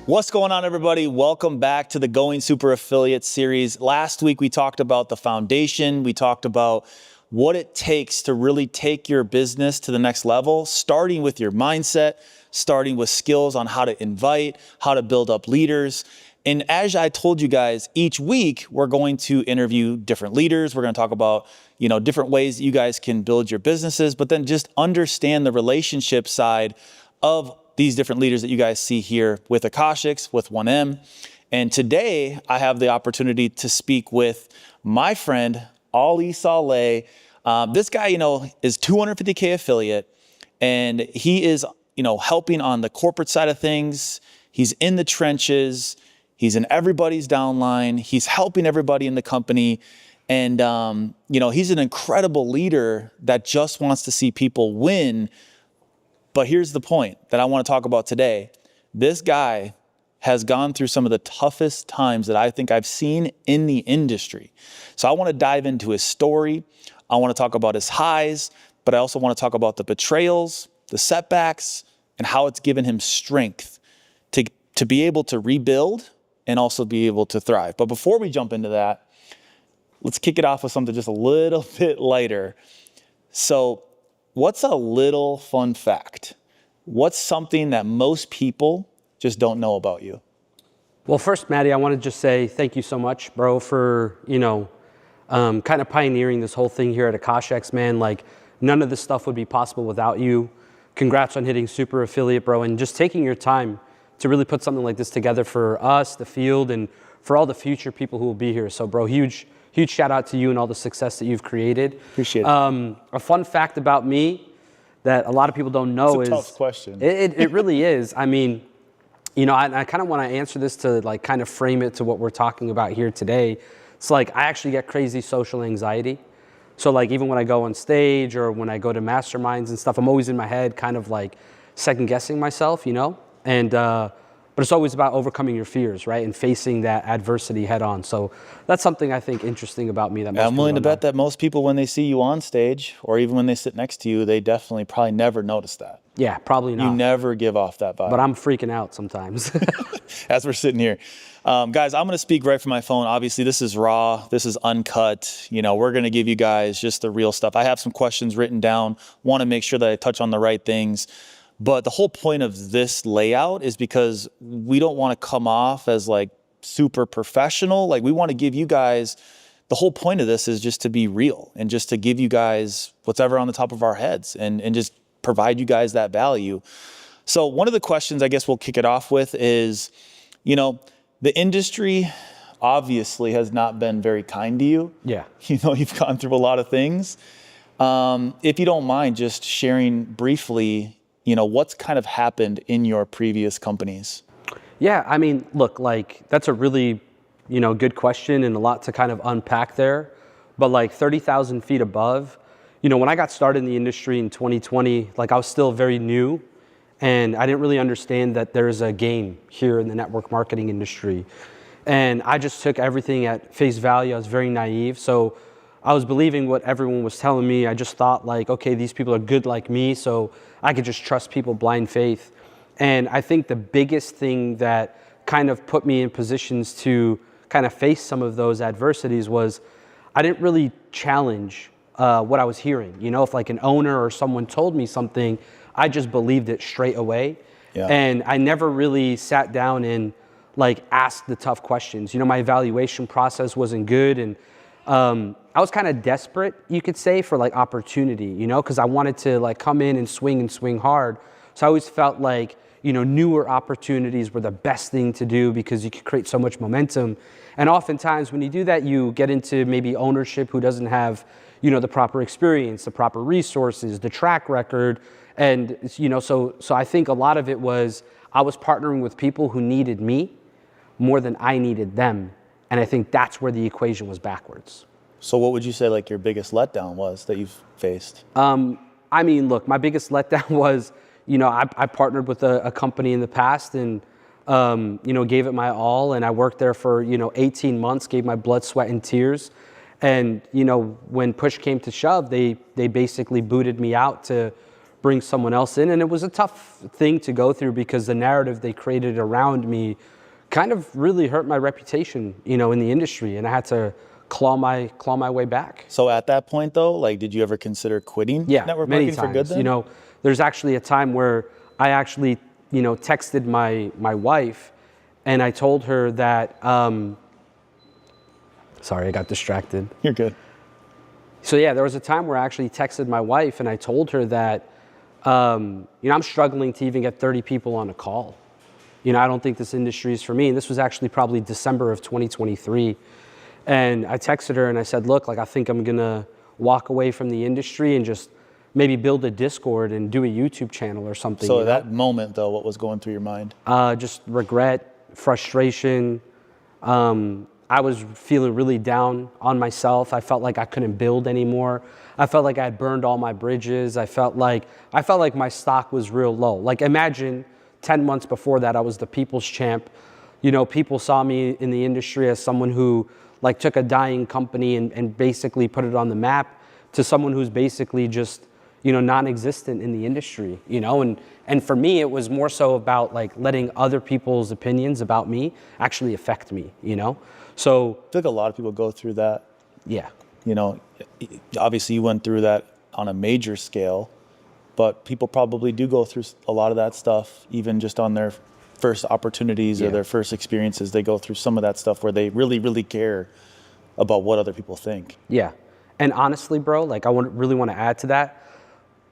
What's going on, everybody? Welcome back to the Going Super Affiliate series. Last week, we talked about the foundation. We talked about what it takes to really take your business to the next level, starting with your mindset, starting with skills on how to invite, how to build up leaders. And as I told you guys, each week, we're going to interview different leaders. We're going to talk about, different ways that you guys can build your businesses, but then just understand the relationship side of these different leaders that you guys see here with Akashx, with 1M. And today I have the opportunity to speak with my friend, Ali Saleh. This guy, is 250K affiliate, and he is, helping on the corporate side of things. He's in the trenches. He's in everybody's downline. He's helping everybody in the company. And, he's an incredible leader that just wants to see people win. But here's the point that I want to talk about today. This guy has gone through some of the toughest times that I think I've seen in the industry. So I want to dive into his story. I want to talk about his highs, but I also want to talk about the betrayals, the setbacks, and how it's given him strength to be able to rebuild and also be able to thrive. But before we jump into that, let's kick it off with something just a little bit lighter. So, what's a little fun fact? What's something that most people just don't know about you? Well, first, Maddie, I want to just say thank you so much, bro, for, kind of pioneering this whole thing here at Akashx, man. Like, none of this stuff would be possible without you. Congrats on hitting super affiliate, bro, and just taking your time to really put something like this together for us, the field, and for all the future people who will be here. So, bro, huge shout out to you and all the success that you've created. Appreciate it. A fun fact about me that a lot of people don't know is... It's a tough question. It really is. I mean, I kind of want to answer this to like kind of frame it to what we're talking about here today. It's like I actually get crazy social anxiety. So like even when I go on stage or when I go to masterminds and stuff, I'm always in my head kind of like second guessing myself, and but it's always about overcoming your fears, right? And facing that adversity head on. So that's something I think interesting about me. That I'm willing to bet that most people, when they see you on stage or even when they sit next to you, they definitely probably never notice that. Yeah, probably not. You never give off that vibe. But I'm freaking out sometimes. As we're sitting here. Guys, I'm going to speak right from my phone. Obviously, this is raw. This is uncut. We're going to give you guys just the real stuff. I have some questions written down. Want to make sure that I touch on the right things. But the whole point of this layout is because we don't want to come off as like super professional. Like we want to give you guys, the whole point of this is just to be real and just to give you guys whatever on the top of our heads and just provide you guys that value. So one of the questions I guess we'll kick it off with is, the industry obviously has not been very kind to you. Yeah. You've gone through a lot of things. If you don't mind just sharing briefly, what's kind of happened in your previous companies? Yeah, I mean, look, like that's a really, good question and a lot to kind of unpack there. But like 30,000 feet above, when I got started in the industry in 2020, like I was still very new and I didn't really understand that there's a game here in the network marketing industry. And I just took everything at face value. I was very naive. So I was believing what everyone was telling me. I just thought like, okay, these people are good like me, so I could just trust people blind faith. And I think the biggest thing that kind of put me in positions to kind of face some of those adversities was I didn't really challenge what I was hearing. If like an owner or someone told me something, I just believed it straight away. Yeah. And I never really sat down and like asked the tough questions. My evaluation process wasn't good, and I was kind of desperate, you could say, for like opportunity, because I wanted to like come in and swing hard. So I always felt like, newer opportunities were the best thing to do because you could create so much momentum. And oftentimes when you do that, you get into maybe ownership who doesn't have, the proper experience, the proper resources, the track record. And, so I think a lot of it was I was partnering with people who needed me more than I needed them. And I think that's where the equation was backwards. So what would you say like your biggest letdown was that you've faced? I mean, look, my biggest letdown was, I partnered with a company in the past and, gave it my all. And I worked there for, 18 months, gave my blood, sweat, and tears. And, when push came to shove, they basically booted me out to bring someone else in. And it was a tough thing to go through because the narrative they created around me kind of really hurt my reputation, in the industry. And I had to claw my way back. So at that point though, like, did you ever consider quitting network many marketing times. for good then? There's actually a time where I actually, texted my wife and I told her that, sorry, I got distracted. You're good. So yeah, there was a time where I actually texted my wife and I told her that, I'm struggling to even get 30 people on a call. I don't think this industry is for me. And this was actually probably December of 2023. And I texted her and I said, look, like, I think I'm gonna walk away from the industry and just maybe build a Discord and do a YouTube channel or something. So at that moment though, what was going through your mind? Just regret, frustration. I was feeling really down on myself. I felt like I couldn't build anymore. I felt like I had burned all my bridges. I felt like my stock was real low. Like, imagine 10 months before that, I was the people's champ. People saw me in the industry as someone who like took a dying company and basically put it on the map, to someone who's basically just, non-existent in the industry, and for me, it was more so about like letting other people's opinions about me actually affect me, So I feel like a lot of people go through that. yeah. Obviously you went through that on a major scale, but people probably do go through a lot of that stuff, even just on their first opportunities or their first experiences. They go through some of that stuff where they really, really care about what other people think. Yeah. And honestly, bro, like, really want to add to that.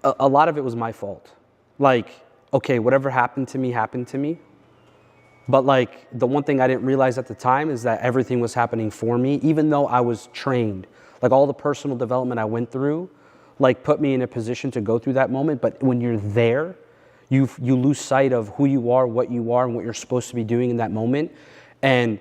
A lot of it was my fault. Like, okay, whatever happened to me. But like, the one thing I didn't realize at the time is that everything was happening for me, even though I was trained. Like, all the personal development I went through, like, put me in a position to go through that moment. But when you're there, you lose sight of who you are, what you are, and what you're supposed to be doing in that moment. And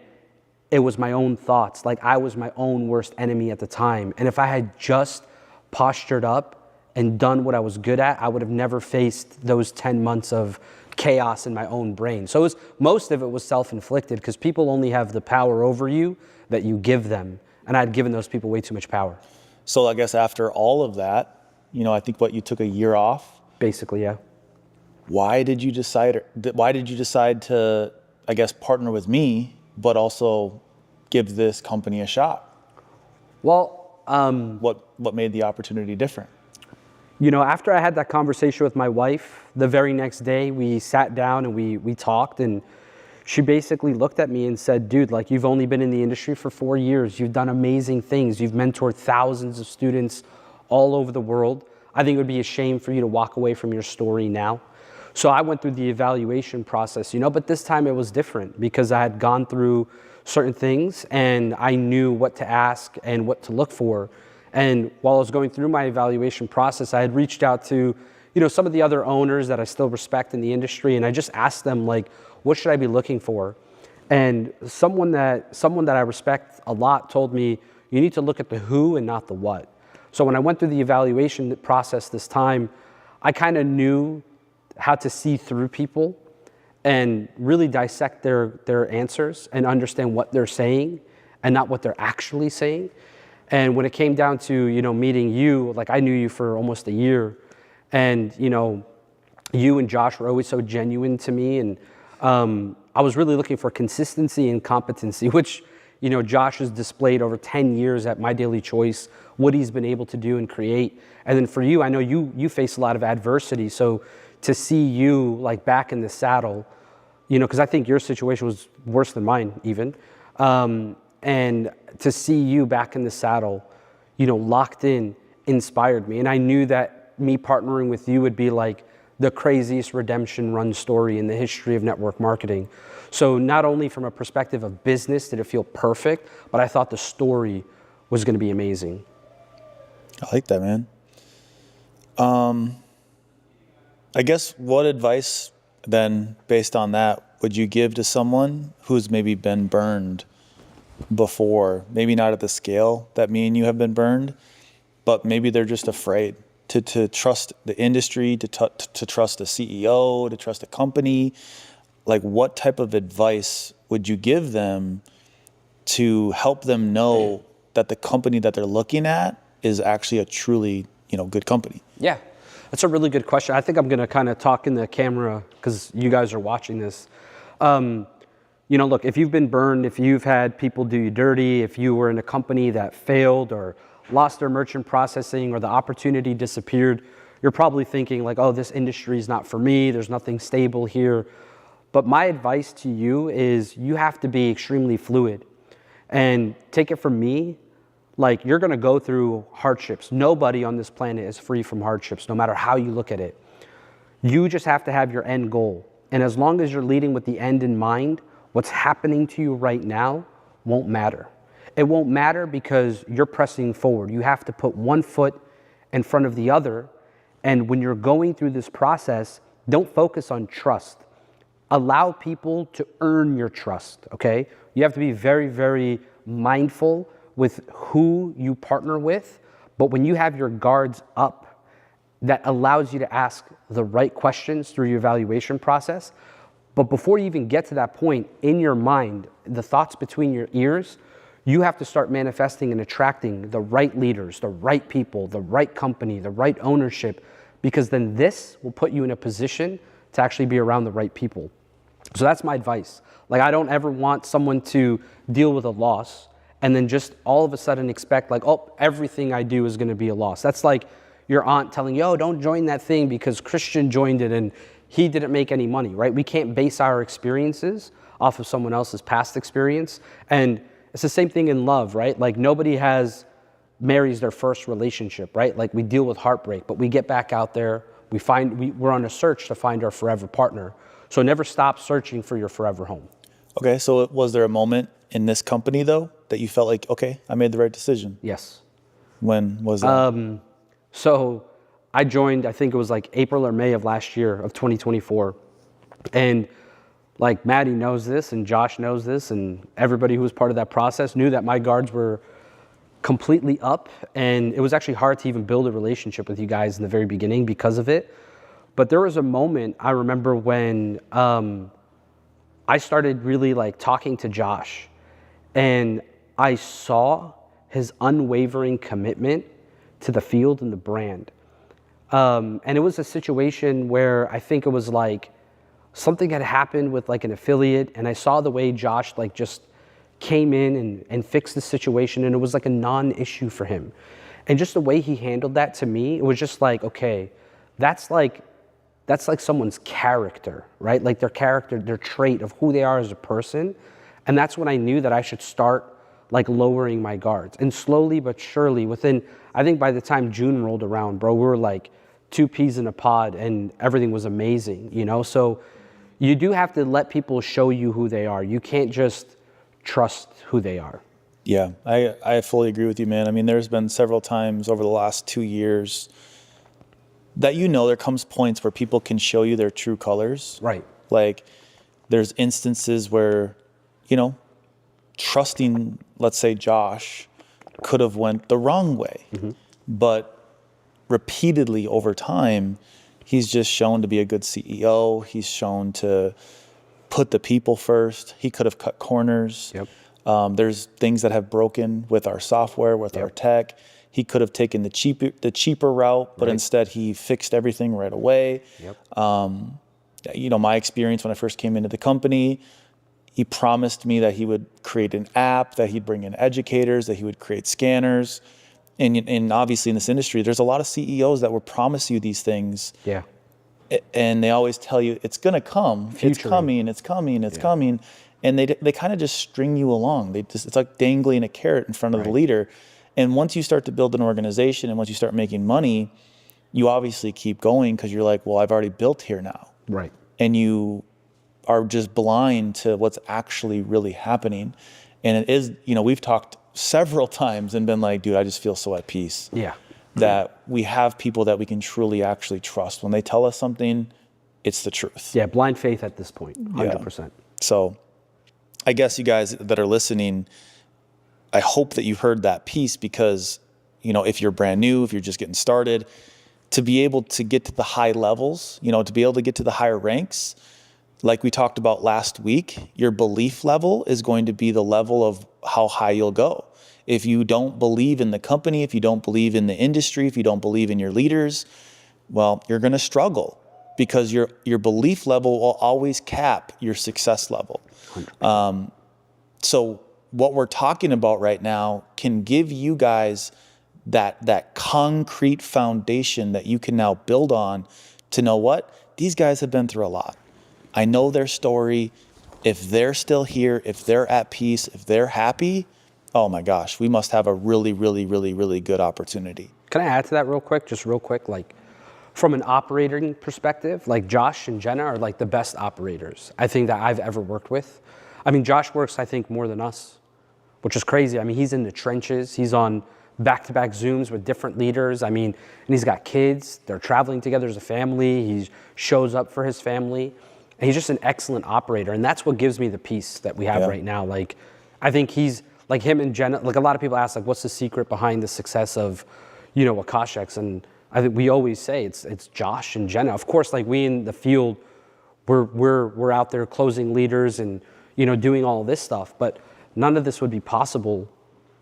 it was my own thoughts. Like, I was my own worst enemy at the time. And if I had just postured up and done what I was good at, I would have never faced those 10 months of chaos in my own brain. So most of it was self-inflicted, because people only have the power over you that you give them. And I'd given those people way too much power. So I guess after all of that, I think you took a year off? Basically, yeah. Why did you decide to, I guess, partner with me, but also give this company a shot? Well, what made the opportunity different? After I had that conversation with my wife, the very next day we sat down and we talked, and she basically looked at me and said, dude, like, you've only been in the industry for 4 years. You've done amazing things. You've mentored thousands of students all over the world. I think it would be a shame for you to walk away from your story now. So I went through the evaluation process, but this time it was different because I had gone through certain things and I knew what to ask and what to look for. And while I was going through my evaluation process, I had reached out to, some of the other owners that I still respect in the industry, and I just asked them, like, what should I be looking for? And someone that I respect a lot told me, you need to look at the who and not the what. So when I went through the evaluation process this time, I kind of knew how to see through people and really dissect their answers and understand what they're saying and not what they're actually saying. And when it came down to, meeting you, like, I knew you for almost a year, and, you and Josh were always so genuine to me. And I was really looking for consistency and competency, which, Josh has displayed over 10 years at My Daily Choice, what he's been able to do and create. And then for you, I know you face a lot of adversity. So to see you, like, back in the saddle, because I think your situation was worse than mine even. And to see you back in the saddle, locked in, inspired me. And I knew that me partnering with you would be like the craziest redemption run story in the history of network marketing. So not only from a perspective of business did it feel perfect, but I thought the story was going to be amazing. I like that, man. I guess what advice then, based on that, would you give to someone who's maybe been burned before? Maybe not at the scale that me and you have been burned, but maybe they're just afraid to trust the industry, to trust a CEO, to trust a company. Like, what type of advice would you give them to help them know that the company that they're looking at is actually a truly, good company? Yeah. That's a really good question. I think I'm going to kind of talk in the camera because you guys are watching this. Look, if you've been burned, if you've had people do you dirty, if you were in a company that failed or lost their merchant processing or the opportunity disappeared, you're probably thinking like, oh, this industry is not for me. There's nothing stable here. But my advice to you is you have to be extremely fluid. And take it from me, like you're going to go through hardships. Nobody on this planet is free from hardships, no matter how you look at it. You just have to have your end goal. And as long as you're leading with the end in mind, what's happening to you right now won't matter. It won't matter because you're pressing forward. You have to put one foot in front of the other. And when you're going through this process, don't focus on trust. Allow people to earn your trust, okay? You have to be very, very mindful with who you partner with. But when you have your guards up, that allows you to ask the right questions through your evaluation process. But before you even get to that point, in your mind, the thoughts between your ears, you have to start manifesting and attracting the right leaders, the right people, the right company, the right ownership, because then this will put you in a position to actually be around the right people. So that's my advice. Like, I don't ever want someone to deal with a loss and then just all of a sudden expect like, oh, everything I do is going to be a loss. That's like your aunt telling you, oh, don't join that thing because Christian joined it and he didn't make any money, right? We can't base our experiences off of someone else's past experience. And it's the same thing in love, right? Like nobody marries their first relationship, right? Like we deal with heartbreak, but we get back out there. We're on a search to find our forever partner. So never stop searching for your forever home. Okay, so was there a moment in this company though that you felt like, okay, I made the right decision? Yes. When was that? So I joined, I think it was like April or May of last year of 2024. And like Maddie knows this and Josh knows this and everybody who was part of that process knew that my guards were completely up. And it was actually hard to even build a relationship with you guys in the very beginning because of it. But there was a moment I remember when I started really like talking to Josh and I saw his unwavering commitment to the field and the brand. And it was a situation where I think it was like something had happened with like an affiliate and I saw the way Josh like just came in and fixed the situation and it was like a non-issue for him. And just the way he handled that to me, it was just like, okay, that's like someone's character, right? Like their character, their trait of who they are as a person. And that's when I knew that I should start like lowering my guards. And slowly but surely within, I think by the time June rolled around, bro, we were like 2 peas in a pod and everything was amazing, you know? So you do have to let people show you who they are. You can't just trust who they are. Yeah, I fully agree with you, man. I mean, there's been several times over the last 2 years that there comes points where people can show you their true colors. Right. Like there's instances where, trusting, let's say Josh, could have went the wrong way. Mm-hmm. But repeatedly over time, he's just shown to be a good CEO. He's shown to put the people first. He could have cut corners. Yep. There's things that have broken with our software, with our tech. He could have taken the cheaper route, but instead he fixed everything right away. Yep. My experience when I first came into the company, he promised me that he would create an app, that he'd bring in educators, that he would create scanners. And obviously in this industry, there's a lot of CEOs that will promise you these things. Yeah. And they always tell you, it's going to come. It's coming. And they kind of just string you along. It's like dangling a carrot in front of the leader. And once you start to build an organization and once you start making money, you obviously keep going because you're like, well, I've already built here now. Right. And you are just blind to what's actually really happening. And it is, we've talked several times and been like, dude, I just feel so at peace. Yeah. That we have people that we can truly actually trust. When they tell us something, it's the truth. Yeah, blind faith at this point, 100%. Yeah. So I guess you guys that are listening, I hope that you heard that piece because, if you're brand new, if you're just getting started, to be able to get to the high levels, to be able to get to the higher ranks, like we talked about last week, your belief level is going to be the level of how high you'll go. If you don't believe in the company, if you don't believe in the industry, if you don't believe in your leaders, well, you're going to struggle because your belief level will always cap your success level. So what we're talking about right now can give you guys that concrete foundation that you can now build on to know what these guys have been through a lot. I know their story. If they're still here, if they're at peace, if they're happy, oh my gosh, we must have a really, really, really, really good opportunity. Can I add to that real quick? Just real quick, like from an operating perspective, like Josh and Jenna are like the best operators I think that I've ever worked with. I mean, Josh works, I think, more than us, which is crazy. I mean, he's in the trenches. He's on back-to-back Zooms with different leaders. I mean, and he's got kids. They're traveling together as a family. He shows up for his family. And he's just an excellent operator. And that's what gives me the peace that we have right now. Like, I think he's, like him and Jenna, like a lot of people ask, like, what's the secret behind the success of, you know, Akashx? And I think we always say it's Josh and Jenna. Of course, like we in the field, we're out there closing leaders and, you know, doing all this stuff. But none of this would be possible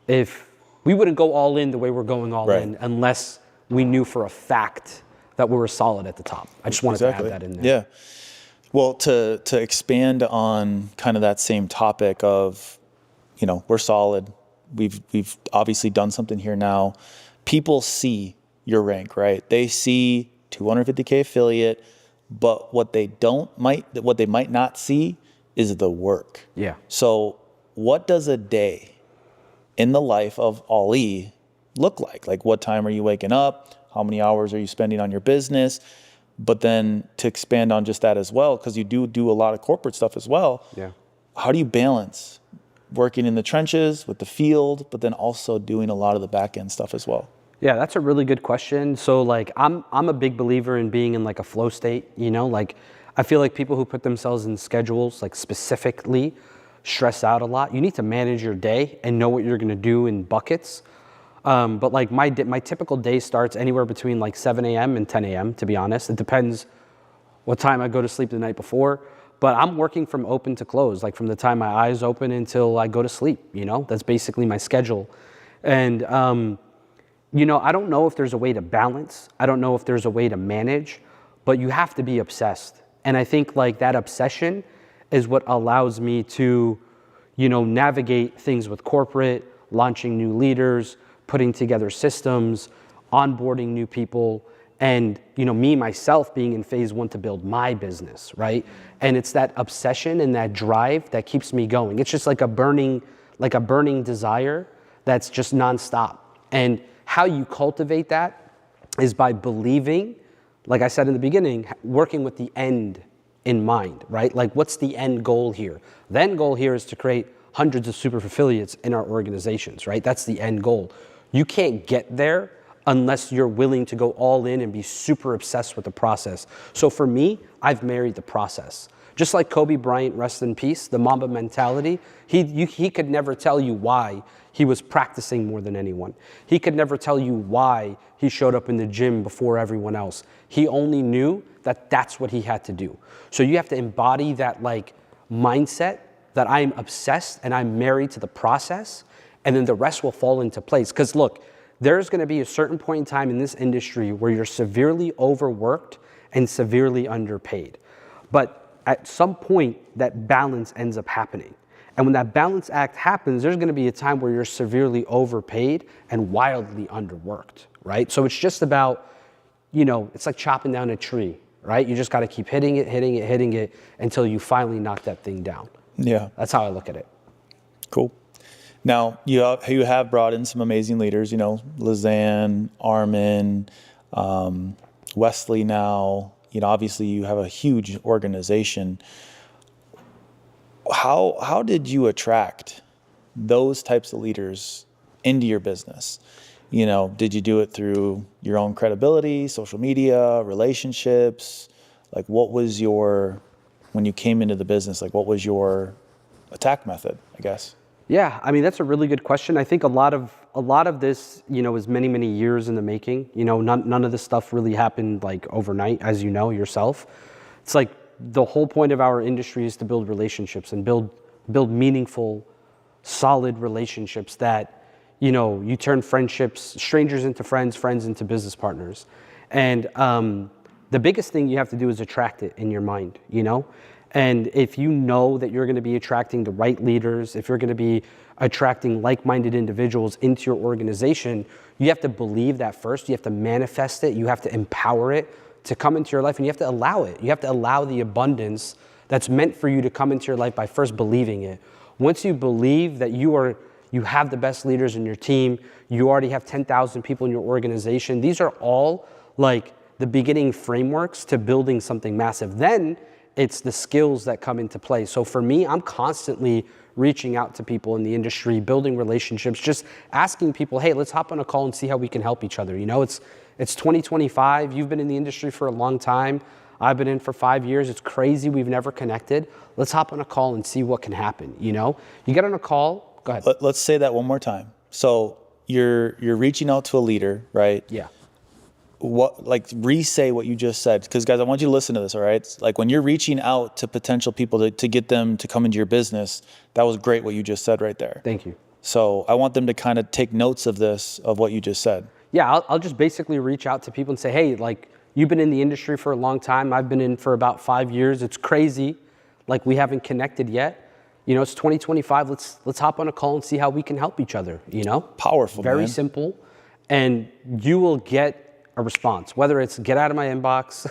if we wouldn't go all in the way we're going all in unless we knew for a fact that we were solid at the top. I just wanted to add that in there. Yeah. Well, to expand on kind of that same topic of, you know, we're solid. We've obviously done something here now. People see your rank, right? They see 250K affiliate, but what they might not see is the work. Yeah. So what does a day in the life of Ali look like? Like, what time are you waking up? How many hours are you spending on your business? But then to expand on just that as well, because you do a lot of corporate stuff as well. Yeah. How do you balance working in the trenches with the field, but then also doing a lot of the back end stuff as well? Yeah, that's a really good question. So like I'm a big believer in being in like a flow state, you know, like I feel like people who put themselves in schedules like specifically stress out a lot. You need to manage your day and know what you're going to do in buckets. But like my typical day starts anywhere between like 7 a.m. and 10 a.m. to be honest. It depends what time I go to sleep the night before, but I'm working from open to close, like from the time my eyes open until I go to sleep, you know, that's basically my schedule. And, you know, I don't know if there's a way to balance. I don't know if there's a way to manage, but you have to be obsessed. And I think like that obsession is what allows me to, you know, navigate things with corporate, launching new leaders, putting together systems, onboarding new people, and, you know, me, myself being in phase one to build my business, right? And it's that obsession and that drive that keeps me going. It's just like a burning desire that's just nonstop. And how you cultivate that is by believing, like I said in the beginning, working with the end in mind, right? Like, what's the end goal here? The end goal here is to create hundreds of super affiliates in our organizations, right? That's the end goal. You can't get there unless you're willing to go all in and be super obsessed with the process. So for me, I've married the process. Just like Kobe Bryant, rest in peace, the Mamba mentality, he could never tell you why he was practicing more than anyone. He could never tell you why he showed up in the gym before everyone else. He only knew that that's what he had to do. So you have to embody that like mindset that I'm obsessed and I'm married to the process, and then the rest will fall into place. Because look, there's going to be a certain point in time in this industry where you're severely overworked and severely underpaid. But at some point, that balance ends up happening. And when that balance act happens, there's going to be a time where you're severely overpaid and wildly underworked, right? So it's just about, you know, it's like chopping down a tree, right? You just got to keep hitting it until you finally knock that thing down. Yeah. That's how I look at it. Cool. Now, you have brought in some amazing leaders, you know, Lizanne, Armin, Wesley now. You know, obviously you have a huge organization. How did you attract those types of leaders into your business? You know, did you do it through your own credibility, social media, relationships? Like, what was when you came into the business, like what was your attack method, I guess? Yeah, I mean, that's a really good question. I think a lot of this, you know, is many, many years in the making. You know, none of this stuff really happened like overnight, as you know yourself. It's like the whole point of our industry is to build relationships and build meaningful, solid relationships that, you know, you turn friendships, strangers into friends, friends into business partners. And the biggest thing you have to do is attract it in your mind, you know? And if you know that you're going to be attracting the right leaders, if you're going to be attracting like-minded individuals into your organization, you have to believe that first. You have to manifest it. You have to empower it to come into your life, and you have to allow it. You have to allow the abundance that's meant for you to come into your life by first believing it. Once you believe that you have the best leaders in your team, you already have 10,000 people in your organization, these are all like the beginning frameworks to building something massive. Then it's the skills that come into play. So for me, I'm constantly reaching out to people in the industry, building relationships, just asking people, hey, let's hop on a call and see how we can help each other. You know, it's 2025. You've been in the industry for a long time. I've been in for 5 years. It's crazy we've never connected. Let's hop on a call and see what can happen, you know? You get on a call, go ahead. Let's say that one more time. So you're reaching out to a leader, right? Yeah. Re-say what you just said, because guys, I want you to listen to this, all right? It's like when you're reaching out to potential people to get them to come into your business, that was great what you just said right there. Thank you. So I want them to kind of take notes of this, of what you just said. Yeah, I'll just basically reach out to people and say, hey, like, you've been in the industry for a long time. I've been in for about 5 years. It's crazy. Like, we haven't connected yet. You know, it's 2025. Let's hop on a call and see how we can help each other, you know? Powerful, Very man. simple. And you will get a response, whether it's get out of my inbox,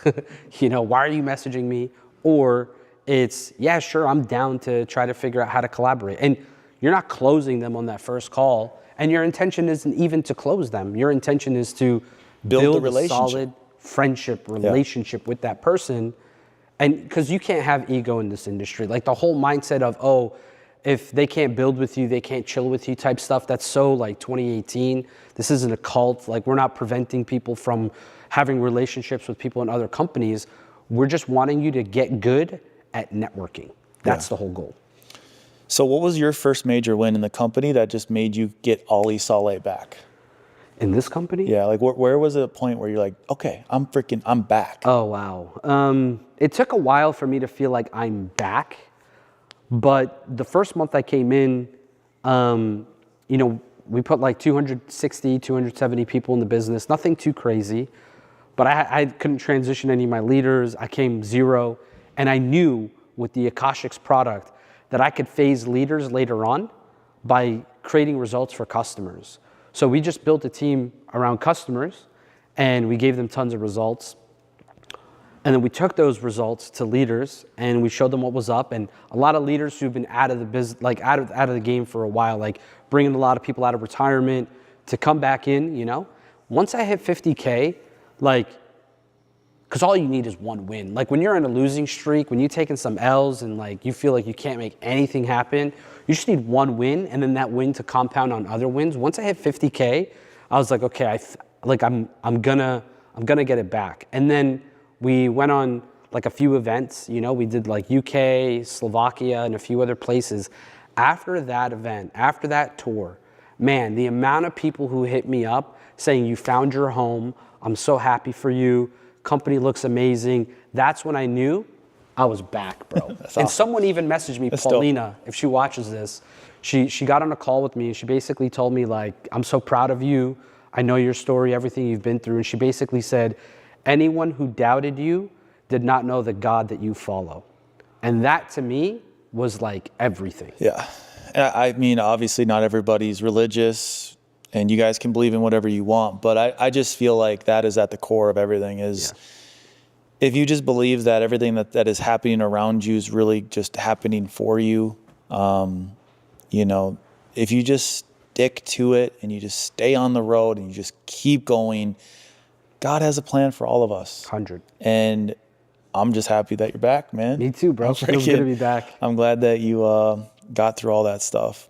you know, why are you messaging me? Or it's, yeah, sure, I'm down to try to figure out how to collaborate. And you're not closing them on that first call. And your intention isn't even to close them. Your intention is to build a solid friendship, relationship with that person. And because you can't have ego in this industry. Like the whole mindset of, oh, if they can't build with you, they can't chill with you type stuff. That's so like 2018. This isn't a cult. Like, we're not preventing people from having relationships with people in other companies. We're just wanting you to get good at networking. That's the whole goal. So what was your first major win in the company that just made you get Ali Saleh back? In this company? Yeah, like where was it a point where you're like, okay, I'm back? Oh, wow. It took a while for me to feel like I'm back. But the first month I came in, you know, we put like 260, 270 people in the business, nothing too crazy. But I couldn't transition any of my leaders. I came zero. And I knew with the Akashx product that I could phase leaders later on by creating results for customers. So we just built a team around customers and we gave them tons of results. And then we took those results to leaders and we showed them what was up. And a lot of leaders who've been out of the business, like out of the game for a while, like bringing a lot of people out of retirement to come back in, you know. Once I hit 50K, like, because all you need is one win. Like when you're in a losing streak, when you're taking some L's and like you feel like you can't make anything happen, you just need one win and then that win to compound on other wins. Once I hit 50K, I was like, okay, I'm gonna get it back. And then we went on like a few events, you know, we did like UK, Slovakia, and a few other places. After that event, after that tour, man, the amount of people who hit me up saying, you found your home, I'm so happy for you, company looks amazing. That's when I knew I was back, bro. And someone even messaged me, Paulina, if she watches this, she got on a call with me and she basically told me like, I'm so proud of you. I know your story, everything you've been through. And she basically said, anyone who doubted you did not know the God that you follow. And that to me was like everything. Yeah. I mean, obviously not everybody's religious and you guys can believe in whatever you want, but I just feel like that is at the core of everything is if you just believe that everything that is happening around you is really just happening for you, you know, if you just stick to it and you just stay on the road and you just keep going, God has a plan for all of us. 100. And I'm just happy that you're back, man. Me too, bro. Feels good to be back. I'm glad that you got through all that stuff.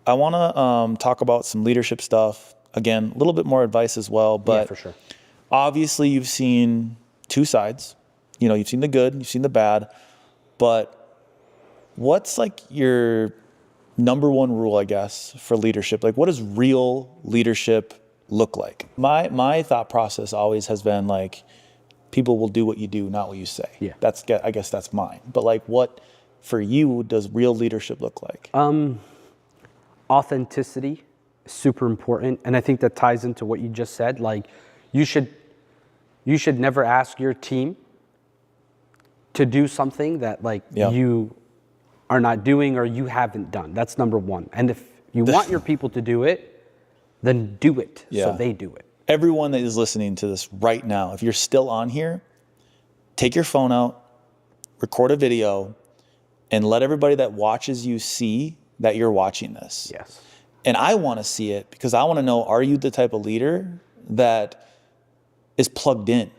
I want to talk about some leadership stuff. Again, a little bit more advice as well. But yeah, for sure. Obviously, you've seen two sides. You know, you've seen the good, you've seen the bad. But what's like your number one rule, I guess, for leadership? Like, what does real leadership look like? My thought process always has been like, people will do what you do, not what you say. Yeah. I guess that's mine. But like, what for you does real leadership look like? Authenticity is super important. And I think that ties into what you just said. Like, you should you should never ask your team to do something that you are not doing or you haven't done. That's number one. And if you want your people to do it, then do it so they do it. Everyone that is listening to this right now, if you're still on here, take your phone out, record a video, and let everybody that watches you see that you're watching this. Yes. And I want to see it because I want to know, are you the type of leader that is plugged in?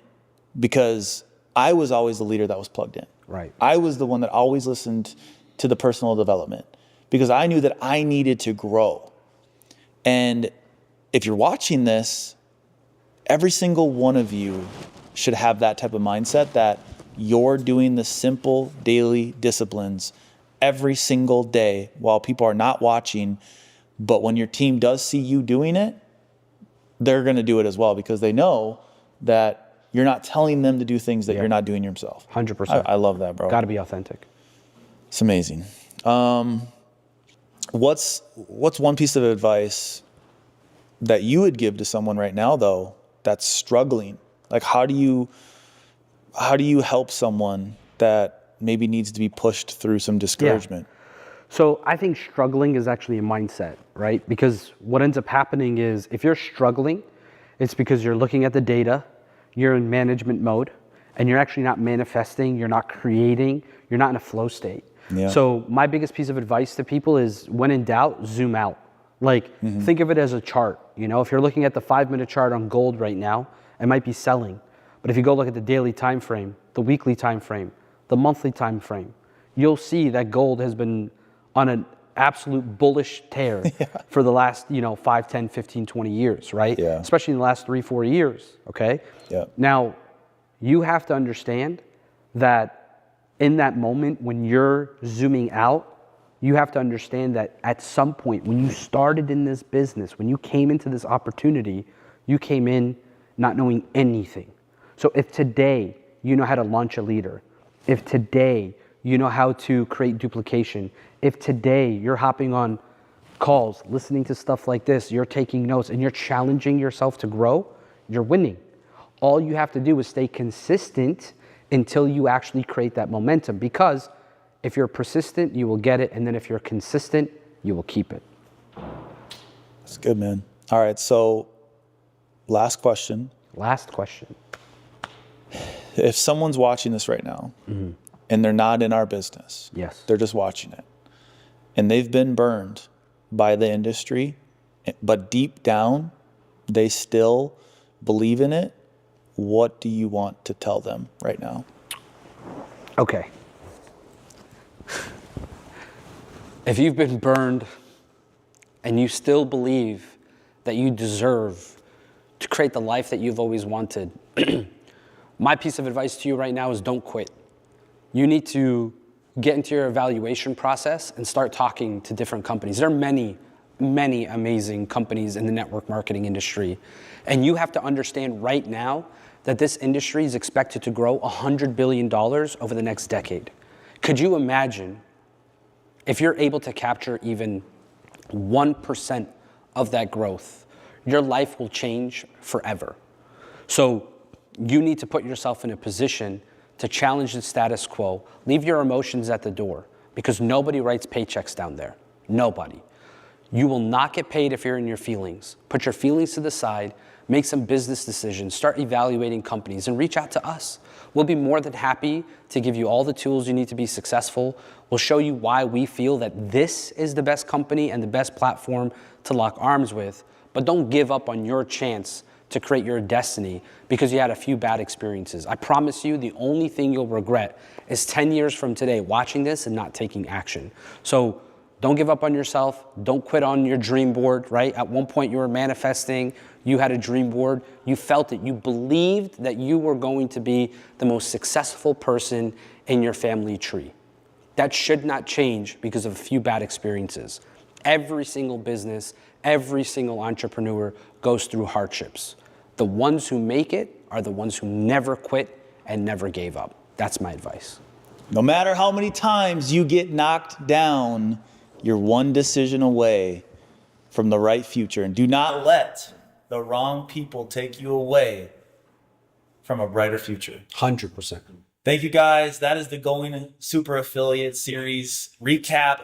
Because I was always the leader that was plugged in. Right. I was the one that always listened to the personal development because I knew that I needed to grow. And if you're watching this, every single one of you should have that type of mindset that you're doing the simple daily disciplines every single day while people are not watching. But when your team does see you doing it, they're going to do it as well because they know that you're not telling them to do things that you're not doing yourself. 100%. I love that, bro. Got to be authentic. It's amazing. What's one piece of advice that you would give to someone right now, though, that's struggling? Like, how do you help someone that maybe needs to be pushed through some discouragement? Yeah. So I think struggling is actually a mindset, right? Because what ends up happening is if you're struggling, it's because you're looking at the data, you're in management mode, and you're actually not manifesting, you're not creating, you're not in a flow state. Yeah. So my biggest piece of advice to people is when in doubt, zoom out. Like, think of it as a chart. You know, if you're looking at the 5-minute chart on gold right now, it might be selling. But if you go look at the daily time frame, the weekly time frame, the monthly time frame, you'll see that gold has been on an absolute bullish tear for the last, 5, 10, 15, 20 years, right? Yeah. Especially in the last 3, 4 years, okay? Yeah. Now, you have to understand that in that moment when you're zooming out, you have to understand that at some point when you started in this business, when you came into this opportunity, you came in not knowing anything. So if today you know how to launch a leader, if today you know how to create duplication, if today you're hopping on calls, listening to stuff like this, you're taking notes and you're challenging yourself to grow, you're winning. All you have to do is stay consistent until you actually create that momentum, because if you're persistent, you will get it. And then if you're consistent, you will keep it. That's good, man. All right. So last question. Last question. If someone's watching this right now and they're not in our business, Yes. they're just watching it, and they've been burned by the industry, but deep down, they still believe in it, what do you want to tell them right now? Okay. If you've been burned and you still believe that you deserve to create the life that you've always wanted, my piece of advice to you right now is don't quit. You need to get into your evaluation process and start talking to different companies. There are many, many amazing companies in the network marketing industry. And you have to understand right now that this industry is expected to grow $100 billion over the next decade. Could you imagine if you're able to capture even 1% of that growth, your life will change forever. So you need to put yourself in a position to challenge the status quo, leave your emotions at the door, because nobody writes paychecks down there. Nobody. You will not get paid if you're in your feelings. Put your feelings to the side, make some business decisions, start evaluating companies, and reach out to us. We'll be more than happy to give you all the tools you need to be successful. We'll show you why we feel that this is the best company and the best platform to lock arms with. But don't give up on your chance to create your destiny because you had a few bad experiences. I promise you, the only thing you'll regret is 10 years from today watching this and not taking action. So don't give up on yourself. Don't quit on your dream board, right? At one point you were manifesting, you had a dream board, you felt it, you believed that you were going to be the most successful person in your family tree. That should not change because of a few bad experiences. Every single business, every single entrepreneur goes through hardships. The ones who make it are the ones who never quit and never gave up. That's my advice. No matter how many times you get knocked down, you're one decision away from the right future. And do not let the wrong people take you away from a brighter future. 100%. Thank you guys. That is the Going Super Affiliate Series recap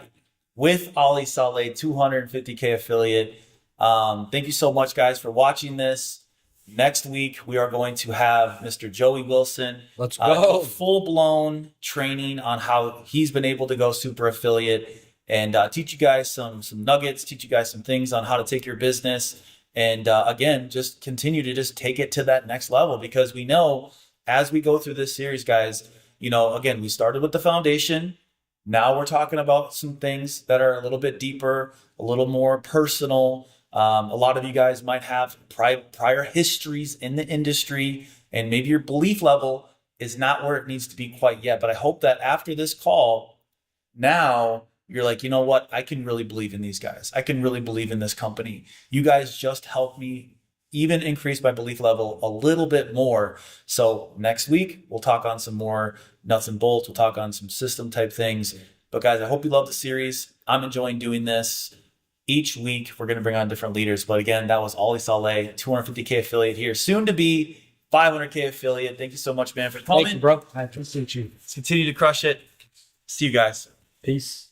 with Ali Saleh, 250K affiliate. Thank you so much, guys, for watching this. Next week, we are going to have Mr. Joey Wilson. Let's go. Full-blown training on how he's been able to go super affiliate and teach you guys some nuggets, teach you guys some things on how to take your business. And again, just continue to just take it to that next level, because we know as we go through this series, guys, you know, again, we started with the foundation. Now we're talking about some things that are a little bit deeper, a little more personal. A lot of you guys might have prior histories in the industry, and maybe your belief level is not where it needs to be quite yet. But I hope that after this call, now you're like, you know what? I can really believe in these guys. I can really believe in this company. You guys just helped me even increase my belief level a little bit more. So next week, we'll talk on some more nuts and bolts. We'll talk on some system type things. But guys, I hope you love the series. I'm enjoying doing this. Each week, we're going to bring on different leaders. But again, that was Ali Saleh, 250K affiliate here, soon to be 500K affiliate. Thank you so much, man, for coming. Thank you, bro. I appreciate you. Let's continue to crush it. See you guys. Peace.